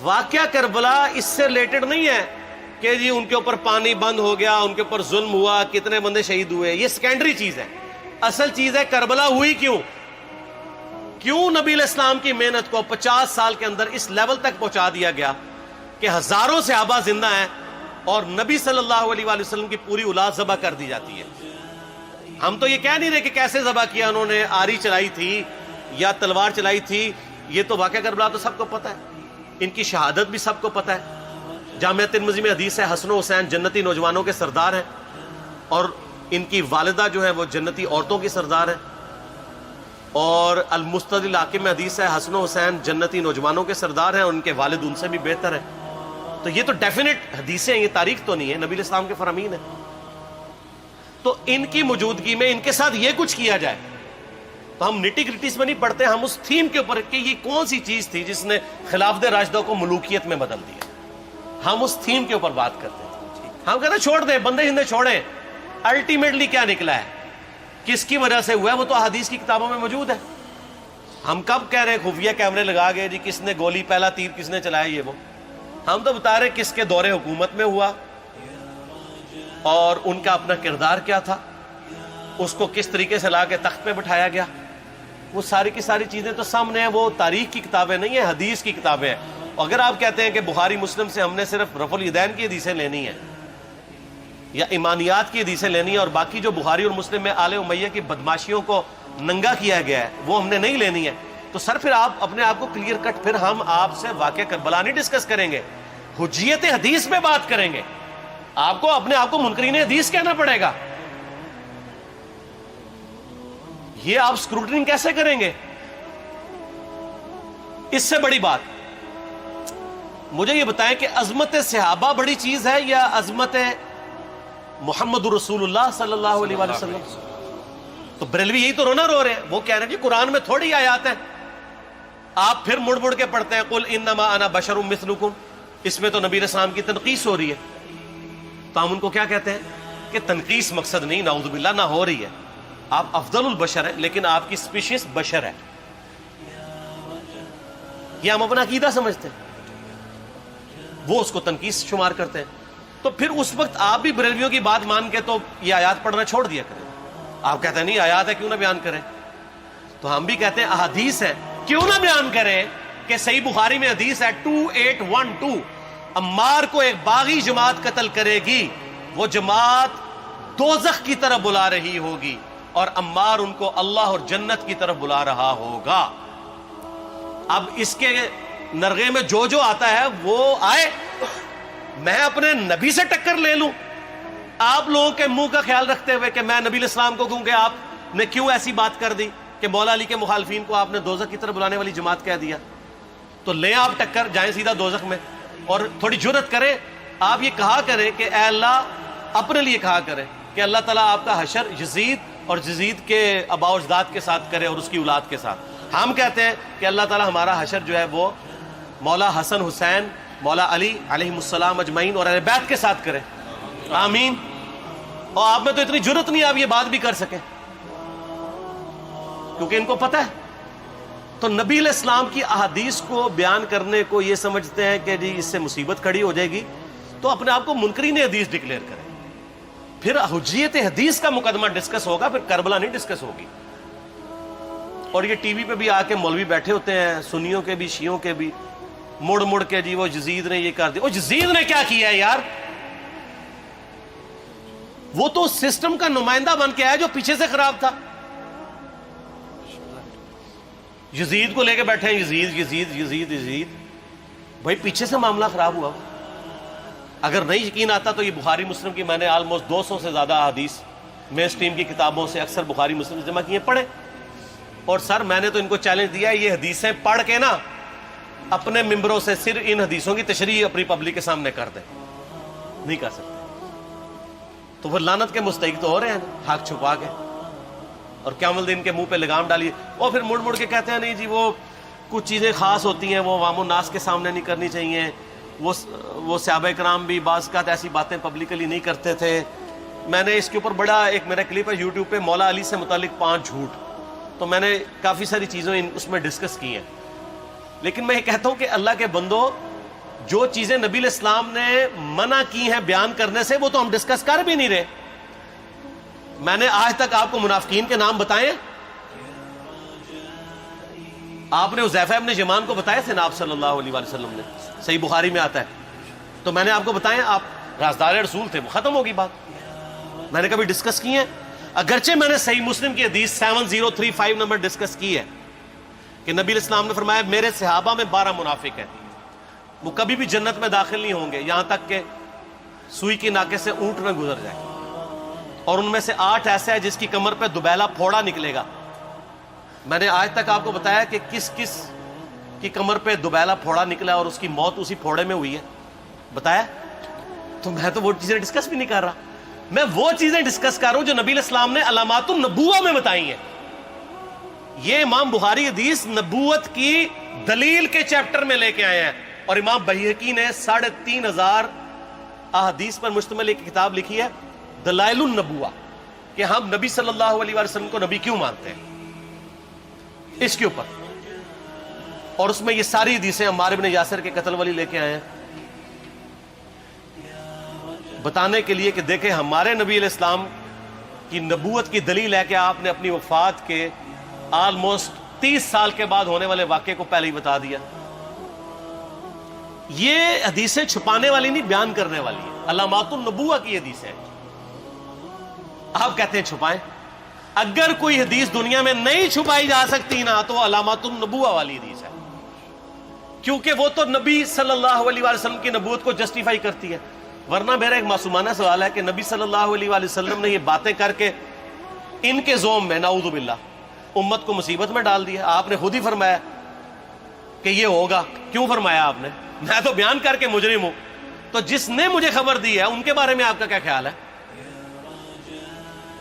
واقعہ کربلا اس سے ریلیٹڈ نہیں ہے کہ جی ان کے اوپر پانی بند ہو گیا، ان کے اوپر ظلم ہوا، کتنے بندے شہید ہوئے، یہ سیکنڈری چیز ہے. اصل چیز ہے کربلا ہوئی کیوں نبی علیہ السلام کی محنت کو 50 سال کے اندر اس لیول تک پہنچا دیا گیا کہ ہزاروں صحابہ زندہ ہیں اور نبی صلی اللہ علیہ وآلہ وسلم کی پوری اولاد ذبح کر دی جاتی ہے. ہم تو یہ کہہ نہیں رہے کہ کیسے ذبح کیا انہوں نے، آری چلائی تھی یا تلوار چلائی تھی، یہ تو واقعہ کربلا تو سب کو پتہ ہے، ان کی شہادت بھی سب کو پتہ ہے. جامعہ ترمذی میں حدیث ہے حسن و حسین جنتی نوجوانوں کے سردار ہیں اور ان کی والدہ جو ہے وہ جنتی عورتوں کی سردار ہیں. اور المستدل حاکم میں حدیث ہے حسن و حسین جنتی نوجوانوں کے سردار ہیں اور ان کے والد ان سے بھی بہتر ہیں. تو یہ تو ڈیفینٹ حدیثیں ہیں، یہ تاریخ تو نہیں ہے، نبی علیہ السلام کے فرامین ہیں. تو ان کی موجودگی میں ان کے ساتھ یہ کچھ کیا جائے تو ہم نٹی گریٹیز میں نہیں پڑھتے، ہم اس تھیم کے اوپر کہ یہ کون سی چیز تھی جس نے خلافت راشدہ کو ملوکیت میں بدل دیا، ہم اس تھیم کے اوپر بات کرتے ہیں. ہم کہتے ہیں چھوڑ دیں، بندے ہندے چھوڑیں. الٹیمیٹلی کیا نکلا ہے، کس کی وجہ سے ہوا ہے، وہ تو احادیث کی کتابوں میں موجود ہے. ہم کب کہہ رہے ہیں خفیہ کیمرے لگا گئے جی کس نے گولی پہلا تیر کس نے چلایا، یہ وہ ہم تو بتا رہے کس کے دور حکومت میں ہوا اور ان کا اپنا کردار کیا تھا، اس کو کس طریقے سے لا کے تخت پہ بٹھایا گیا. وہ ساری کی ساری چیزیں تو سامنے ہیں، وہ تاریخ کی کتابیں نہیں ہیں، حدیث کی کتابیں ہیں. اگر آپ کہتے ہیں کہ بخاری مسلم سے ہم نے صرف رفع الیدین کی حدیثیں لینی ہیں یا ایمانیات کی حدیثیں لینی ہے اور باقی جو بخاری اور مسلم میں آل امیہ کی بدماشیوں کو ننگا کیا گیا ہے وہ ہم نے نہیں لینی ہے، تو سر پھر آپ اپنے آپ کو کلیئر کٹ، پھر ہم آپ سے واقعہ کربلا نہیں ڈسکس کریں گے، حجیت حدیث میں بات کریں گے. آپ کو اپنے آپ کو منکرین حدیث کہنا پڑے گا. یہ آپ اسکروٹنگ کیسے کریں گے؟ اس سے بڑی بات مجھے یہ بتائیں کہ عظمت صحابہ بڑی چیز ہے یا عظمت محمد رسول اللہ صلی اللہ علیہ وآلہ وسلم؟ تو بریلوی یہی تو رونا رو رہے ہیں، وہ کہہ رہے ہیں جی قرآن میں تھوڑی آیات ہیں. آپ پھر مڑ مڑ کے پڑھتے ہیں قل انما انا بشر مثلکم، اس میں تو نبی علیہ السلام کی تنقیص ہو رہی ہے. تو ہم ان کو کیا کہتے ہیں کہ تنقیص مقصد نہیں، نعوذ باللہ، نہ ہو رہی ہے. آپ افضل البشر ہیں لیکن آپ کی سپیشیز بشر ہے، یہ ہم اپنا عقیدہ سمجھتے ہیں، وہ اس کو تنقیص شمار کرتے ہیں. تو پھر اس وقت آپ بھی بریلویوں کی بات مان کے تو یہ آیات پڑھنا چھوڑ دیا کریں. آپ کہتے ہیں نہیں آیات ہے کیوں نہ بیان کریں، تو ہم بھی کہتے ہیں احادیث ہے کیوں نہ بیان کریں. کہ صحیح بخاری میں حدیث ہے 2812 عمار کو ایک باغی جماعت قتل کرے گی، وہ جماعت دوزخ کی طرف بلا رہی ہوگی اور عمار ان کو اللہ اور جنت کی طرف بلا رہا ہوگا. اب اس کے نرغے میں جو آتا ہے وہ آئے، میں اپنے نبی سے ٹکر لے لوں آپ لوگوں کے منہ کا خیال رکھتے ہوئے کہ میں نبی علیہ السلام کو کہوں کہ آپ نے کیوں ایسی بات کر دی کہ مولا علی کے مخالفین کو آپ نے دوزخ کی طرف بلانے والی جماعت کہہ دیا. تو لیں آپ ٹکر، جائیں سیدھا دوزخ میں. اور تھوڑی جرت کریں، آپ یہ کہا کریں کہ اے اللہ، اپنے لیے کہا کریں کہ اللہ تعالیٰ آپ کا حشر یزید اور یزید کے آباء و اجداد کے ساتھ کرے اور اس کی اولاد کے ساتھ. ہم کہتے ہیں کہ اللہ تعالیٰ ہمارا حشر جو ہے وہ مولا حسن حسین، مولا علی علیہم السلام اجمعین اور اہل بیت کے ساتھ کرے، آمین. اور آپ میں تو اتنی جرت نہیں آپ یہ بات بھی کر سکیں کیونکہ ان کو پتہ ہے. تو نبی علیہ السلام کی احادیث کو بیان کرنے کو یہ سمجھتے ہیں کہ جی اس سے مصیبت کھڑی ہو جائے گی، تو اپنے آپ کو منکرین حدیث ڈکلیئر کریں. پھر حجیت حدیث کا مقدمہ ڈسکس ہوگا، پھر کربلا نہیں ڈسکس ہوگی. اور یہ ٹی وی پہ بھی آ کے مولوی بیٹھے ہوتے ہیں، سنیوں کے بھی شیعوں کے بھی، مڑ مڑ کے جی وہ یزید نے یہ کر دیا. وہ یزید نے کیا کیا ہے یار؟ وہ تو سسٹم کا نمائندہ بن کے آیا جو پیچھے سے خراب تھا. یزید کو لے کے بیٹھے ہیں، یزید یزید یزید یزید. بھائی پیچھے سے معاملہ خراب ہوا. اگر نہیں یقین آتا تو یہ بخاری مسلم کی میں نے آلموسٹ 200 سے زیادہ حدیث مین اسٹریم کی کتابوں سے اکثر بخاری مسلم جمع کیے، پڑھے. اور سر میں نے تو ان کو چیلنج دیا ہے، یہ حدیثیں پڑھ کے نا اپنے ممبروں سے صرف ان حدیثوں کی تشریح اپنی پبلک کے سامنے کر دیں. نہیں کر سکتے تو وہ لعنت کے مستحق تو ہو رہے ہیں حق چھپا کے، اور قیامت دن کے منہ پہ لگام ڈالیے. اور پھر مڑ مڑ کے کہتے ہیں نہیں جی وہ کچھ چیزیں خاص ہوتی ہیں وہ عوام الناس کے سامنے نہیں کرنی چاہیے. وہ صحابہ کرام بھی بعض کا ایسی باتیں پبلکلی نہیں کرتے تھے. میں نے اس کے اوپر بڑا ایک میرا کلپ ہے یوٹیوب پہ، مولا علی سے متعلق 5 جھوٹ، تو میں نے کافی ساری چیزیں اس میں ڈسکس کی ہیں. لیکن میں یہ کہتا ہوں کہ اللہ کے بندو، جو چیزیں نبی علیہ السلام نے منع کی ہیں بیان کرنے سے وہ تو ہم ڈسکس کر بھی نہیں رہے. میں نے آج تک آپ کو منافقین کے نام بتائے؟ آپ نے حذیفہ ابن یمان کو بتایا تھے نا آپ صلی اللہ علیہ وآلہ وسلم نے, صحیح بخاری میں آتا ہے. تو میں نے آپ کو بتایا, آپ رازدار رسول تھے, وہ ختم ہوگی بات. میں نے کبھی ڈسکس کی ہے؟ اگرچہ میں نے صحیح مسلم کی حدیث 7035 نمبر ڈسکس کی ہے کہ نبی علیہ السلام نے فرمایا میرے صحابہ میں 12 منافق ہیں, وہ کبھی بھی جنت میں داخل نہیں ہوں گے یہاں تک کہ سوئی کی ناکے سے اونٹ نہ گزر جائے, اور ان میں سے 8 ایسا ہے جس کی کمر پہ دوبیلا پھوڑا نکلے گا. میں نے آج تک آپ کو بتایا کہ کس کس کی کمر پہ دوبیلا پھوڑا نکلا اور اس کی موت اسی پھوڑے میں ہوئی ہے؟ بتایا؟ تو میں تو وہ چیزیں ڈسکس بھی نہیں کر رہا, میں وہ چیزیں ڈسکس کر رہا ہوں جو نبی علیہ السلام نے علامات النبوہ میں بتائی ہیں. یہ امام بخاری حدیث نبوت کی دلیل کے چیپٹر میں لے کے آئے ہیں, اور امام بہقی نے 3500 احادیث پر مشتمل ایک کتاب لکھی ہے دلائل النبوہ, کہ ہم نبی صلی اللہ علیہ وسلم کو نبی کیوں مانتے ہیں, اس کے اوپر. اور اس میں یہ ساری حدیثیں عمار ابن یاسر کے قتل والی لے کے آئے ہیں بتانے کے لیے کہ دیکھیں ہمارے نبی علیہ السلام کی نبوت کی دلیل ہے کہ آپ نے اپنی وفات کے آلموسٹ 30 سال کے بعد ہونے والے واقعے کو پہلے ہی بتا دیا. یہ حدیثیں چھپانے والی نہیں, بیان کرنے والی ہیں, علامات النبوہ کی حدیثیں. آپ کہتے ہیں چھپائیں. اگر کوئی حدیث دنیا میں نہیں چھپائی جا سکتی نا تو علامات النبوہ والی حدیث ہے, کیونکہ وہ تو نبی صلی اللہ علیہ وسلم کی نبوت کو جسٹیفائی کرتی ہے. ورنہ میرا ایک معصومانہ سوال ہے کہ نبی صلی اللہ علیہ وسلم نے یہ باتیں کر کے ان کے زوم میں نعوذ باللہ امت کو مصیبت میں ڈال دیا. آپ نے خود ہی فرمایا کہ یہ ہوگا. کیوں فرمایا آپ نے؟ میں تو بیان کر کے مجرم ہوں, تو جس نے مجھے خبر دی ہے ان کے بارے میں آپ کا کیا خیال ہے؟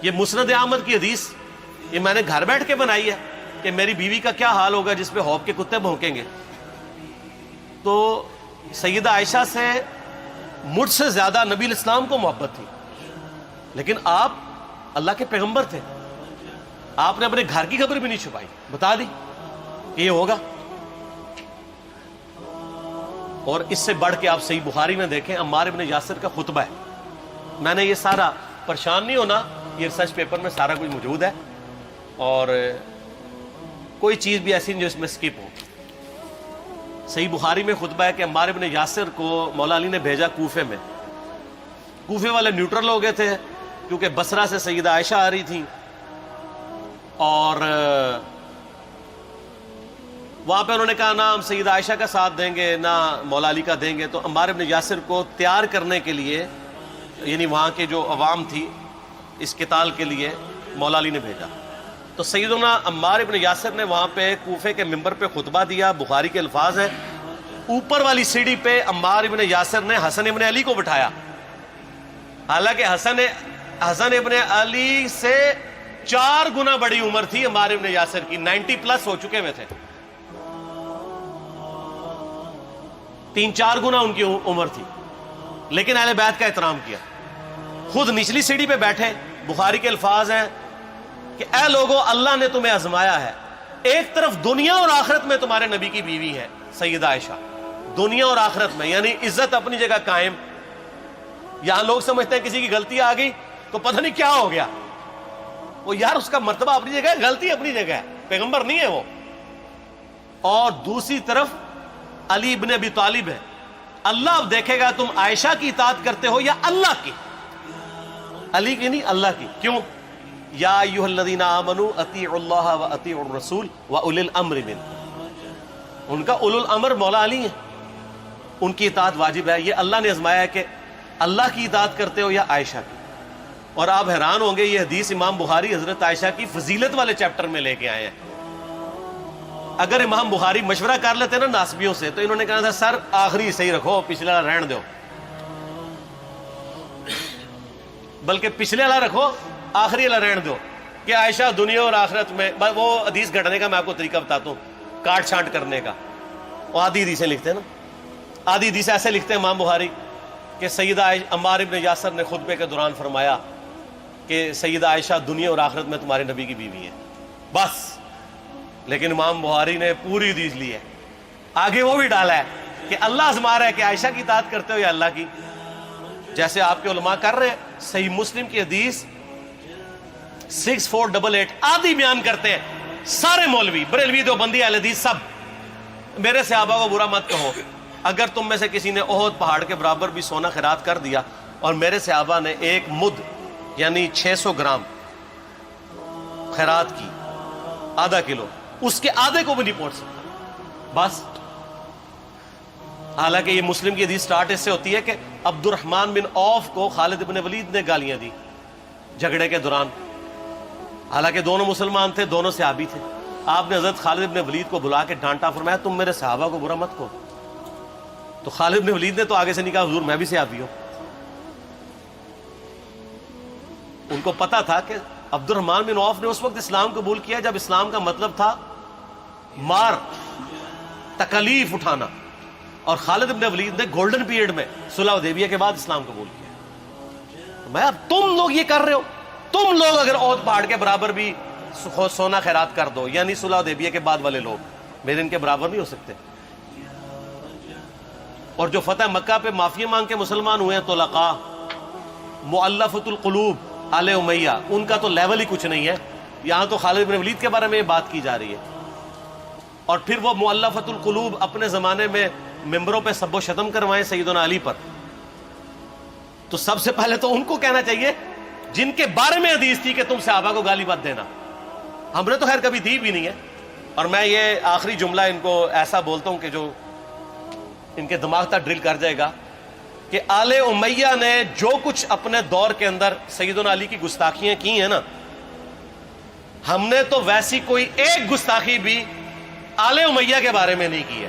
یہ مسند احمد کی حدیث یہ میں نے گھر بیٹھ کے بنائی ہے کہ میری بیوی کا کیا حال ہوگا جس پہ خوف کے کتے بھونکیں گے. تو سیدہ عائشہ سے مجھ سے زیادہ نبی علیہ السلام کو محبت تھی, لیکن آپ اللہ کے پیغمبر تھے, آپ نے اپنے گھر کی خبر بھی نہیں چھپائی, بتا دی کہ یہ ہوگا. اور اس سے بڑھ کے آپ صحیح بخاری میں دیکھیں عمار ابن یاسر کا خطبہ ہے. میں نے یہ سارا, پریشان نہیں ہونا, یہ ریسرچ پیپر میں سارا کچھ موجود ہے, اور کوئی چیز بھی ایسی نہیں جو اس میں سکپ ہو. صحیح بخاری میں خطبہ ہے کہ عمار ابن یاسر کو مولا علی نے بھیجا کوفے میں. کوفے والے نیوٹرل ہو گئے تھے کیونکہ بصرہ سے سیدہ عائشہ آ رہی تھیں, اور وہاں پہ انہوں نے کہا نہ ہم سیدہ عائشہ کا ساتھ دیں گے نہ مولا علی کا دیں گے. تو عمار ابن یاسر کو تیار کرنے کے لیے, یعنی وہاں کے جو عوام تھی اس قتال کے لیے, مولا علی نے بھیجا. تو سیدنا عمار ابن یاسر نے وہاں پہ کوفے کے منبر پہ خطبہ دیا. بخاری کے الفاظ ہیں, اوپر والی سیڑھی پہ عمار ابن یاسر نے حسن ابن علی کو بٹھایا, حالانکہ حسن ابن علی سے 4 گنا بڑی عمر تھی عمار ابن یاسر کی, 90 پلس ہو چکے ہوئے تھے, 3-4 گنا ان کی عمر تھی, لیکن اہل بیت کا احترام کیا. خود نچلی سیڑھی پہ بیٹھے. بخاری کے الفاظ ہیں کہ اے لوگو اللہ نے تمہیں آزمایا ہے, ایک طرف دنیا اور آخرت میں تمہارے نبی کی بیوی ہے سیدہ عائشہ, دنیا اور آخرت میں, یعنی عزت اپنی جگہ قائم. یہاں لوگ سمجھتے ہیں کسی کی غلطی آ گئی تو پتہ نہیں کیا ہو گیا, وہ یار اس کا مرتبہ اپنی جگہ ہے, غلطی اپنی جگہ ہے, پیغمبر نہیں ہے وہ. اور دوسری طرف علی ابن ابی طالب ہے. اللہ اب دیکھے گا تم عائشہ کی اطاعت کرتے ہو یا اللہ کی, علی کی نہیں اللہ کی. کیوں؟ یا ایھا الذین آمنوا اطیعوا اللہ واطیعوا الرسول واولی الامر منکم. ان کا اولو الامر مولا علی ہیں, ان کی اطاعت واجب ہے. یہ اللہ نے آزمایا ہے کہ اللہ کی اطاعت کرتے ہو یا عائشہ کی. اور آپ حیران ہوں گے, یہ حدیث امام بخاری حضرت عائشہ کی فضیلت والے چیپٹر میں لے کے آئے ہیں. اگر امام بخاری مشورہ کر لیتے نا ناسبیوں سے تو انہوں نے کہا تھا سر آخری صحیح رکھو, پچھلے والا رہن دو, بلکہ پچھلے والا رکھو آخری والا رہن دو, کہ عائشہ دنیا اور آخرت میں. وہ حدیث گھڑنے کا میں آپ کو طریقہ بتاتا ہوں, کاٹ چھانٹ کرنے کا. وہ آدھی حدیثیں لکھتے ہیں نا, آدھی حدیث ایسے لکھتے ہیں امام بخاری کہ سیدہ عمار ابن یاسر نے خطبے کے دوران فرمایا کہ سیدہ عائشہ دنیا اور آخرت میں تمہارے نبی کی بیوی ہے, بس. لیکن امام بخاری نے پوری حدیث لی ہے, آگے وہ بھی ڈالا ہے کہ اللہ آزما رہا ہے کہ عائشہ کی اطاعت کرتے ہو یا اللہ کی، جیسے آپ کے علماء کر رہے ہیں. صحیح مسلم کی حدیث 6488 آدھی بیان کرتے ہیں سارے مولوی، بریلوی، دیوبندی، اہل حدیث سب. میرے صحابہ کو برا مت کہو، اگر تم میں سے کسی نے احد پہاڑ کے برابر بھی سونا خیرات کر دیا اور میرے صحابہ نے ایک مد یعنی 600 گرام خیرات کی، آدھا کلو، اس کے آدھے کو بھی نہیں پہنچ سکتا بس. حالانکہ یہ مسلم کی حدیث سٹارٹ اس سے ہوتی ہے کہ عبد الرحمن بن عوف کو خالد بن ولید نے گالیاں دی جھگڑے کے دوران، حالانکہ دونوں مسلمان تھے، دونوں صحابی تھے. آپ نے حضرت خالد بن ولید کو بلا کے ڈانٹا، فرمایا تم میرے صحابہ کو برا مت کہو. تو خالد بن ولید نے تو آگے سے نہیں کہا حضور میں بھی صحابی ہوں. ان کو پتا تھا کہ عبد الرحمن بن عوف نے اس وقت اسلام قبول کیا جب اسلام کا مطلب تھا مار، تکلیف اٹھانا، اور خالد بن ولید نے گولڈن پیریڈ میں صلح حدیبیہ کے بعد اسلام قبول کیا. میں اب تم لوگ یہ کر رہے ہو، تم لوگ اگر احد پہاڑ کے برابر بھی سونا خیرات کر دو، یعنی صلح حدیبیہ کے بعد والے لوگ میرے ان کے برابر نہیں ہو سکتے. اور جو فتح مکہ پہ معافی مانگ کے مسلمان ہوئے ہیں طلقاء، مؤلفۃ القلوب آل امیہ، ان کا تو لیول ہی کچھ نہیں ہے. یہاں تو خالد بن ولید کے بارے میں یہ بات کی جا رہی ہے. اور پھر وہ مؤلفۃ القلوب اپنے زمانے میں ممبروں پہ سب و شتم کروائیں سیدنا علی پر. تو سب سے پہلے تو ان کو کہنا چاہیے جن کے بارے میں حدیث تھی کہ تم صحابہ کو گالی مت دینا. ہم نے تو خیر کبھی دی بھی نہیں ہے. اور میں یہ آخری جملہ ان کو ایسا بولتا ہوں کہ جو ان کے دماغ تک ڈرل کر جائے گا کہ آل امیہ نے جو کچھ اپنے دور کے اندر سیدنا علی کی گستاخیاں کی ہیں نا، ہم نے تو ویسی کوئی ایک گستاخی بھی آل امیہ کے بارے میں نہیں کی ہے.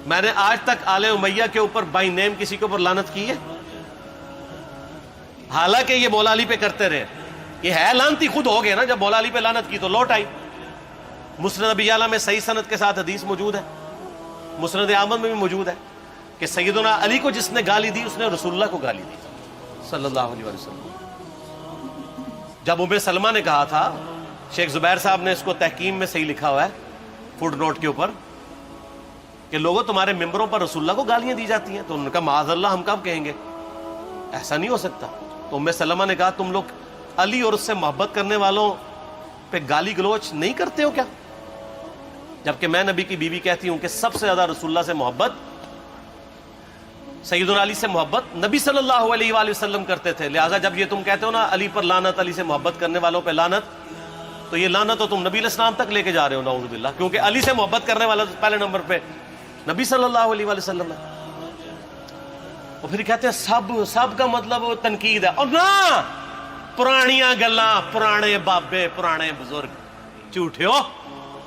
میں نے آج تک آل امیہ کے اوپر بائی نیم کسی کے اوپر لعنت کی ہے؟ حالانکہ یہ مولا علی پہ کرتے رہے. یہ ہے لعنتی خود ہو گئے نا، جب مولا علی پہ لعنت کی تو لوٹ آئی. مسند ابی یعلا میں صحیح سند کے ساتھ حدیث موجود ہے، مسند احمد میں بھی موجود ہے کہ سیدنا علی کو جس نے گالی دی اس نے رسول اللہ کو گالی دی صلی اللہ علیہ وسلم. جب ام سلمہ نے کہا تھا، شیخ زبیر صاحب نے اس کو تحکیم میں صحیح لکھا ہوا ہے فوٹ نوٹ کے اوپر، کہ لوگوں تمہارے ممبروں پر رسول اللہ کو گالیاں دی جاتی ہیں، تو انہوں نے کہا معاذ اللہ، ہم کب کہیں گے، ایسا نہیں ہو سکتا. تو ام سلمہ نے کہا تم لوگ علی اور اس سے محبت کرنے والوں پہ گالی گلوچ نہیں کرتے ہو کیا؟ جبکہ میں نبی کی بیوی کہتی ہوں کہ سب سے زیادہ رسول اللہ سے محبت، سیدنا علی سے محبت نبی صلی اللہ علیہ وآلہ وسلم کرتے تھے. لہٰذا جب یہ تم کہتے ہو نا علی پر لعنت، علی سے محبت کرنے والوں پہ لعنت، تو یہ لعنت تو تم نبی علیہ السلام تک لے کے جا رہے ہو نعوذ باللہ، کیونکہ علی سے محبت کرنے والا پہلے نمبر پہ نبی صلی اللہ علیہ وآلہ وسلم ہے. اور پھر کہتے ہیں سب کا مطلب تنقید ہے. اور نہ، پرانیاں گلاں، پرانے بابے، پرانے بزرگ، جھوٹے ہو.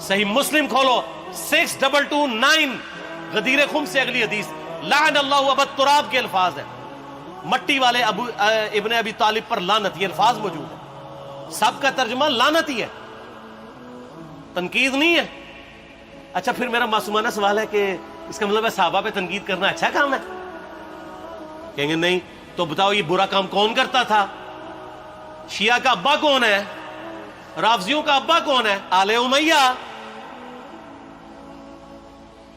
صحیح مسلم کھولو 6229 غدیر خم سے اگلی حدیث، لعن اللہ ابا التراب کے الفاظ ہیں، مٹی والے ابن ابی طالب پر لعنت، یہ الفاظ موجود ہے. سب کا ترجمہ لعنت ہی ہے، تنقید نہیں ہے. اچھا پھر میرا معصومانہ سوال ہے کہ اس کا مطلب ہے صحابہ پہ تنقید کرنا اچھا کام ہے؟ کہیں گے نہیں. تو بتاؤ یہ برا کام کون کرتا تھا؟ شیعہ کا ابا کون ہے؟ رافضیوں کا ابا کون ہے؟ آل امیہ.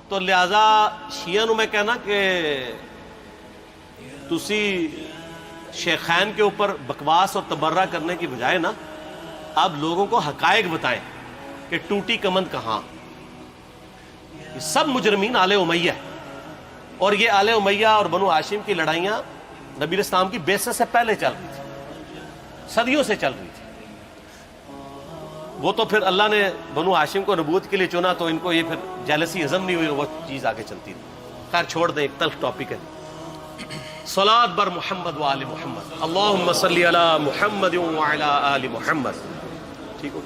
تو لہذا شیعہ نو میں کہنا کہ تسی شیخین کے اوپر بکواس اور تبرہ کرنے کی بجائے نا اب لوگوں کو حقائق بتائیں کہ ٹوٹی کمند کہاں. یہ سب مجرمین آل امیہ ہے. اور یہ آل امیہ اور بنو ہاشم کی لڑائیاں نبی علیہ السلام کی بعثت سے پہلے چل رہی تھی، صدیوں سے چل رہی تھی. وہ تو پھر اللہ نے بنو ہاشم کو نبوت کے لیے چنا تو ان کو یہ پھر جیلسی ہضم نہیں ہوئی، وہ چیز آگے چلتی رہی. خیر چھوڑ دیں، ایک تلخ ٹاپک ہے. صلاۃ بر محمد و آل محمد، اللہم صلی علی محمد و علی آل محمد. ٹھیک ہو؟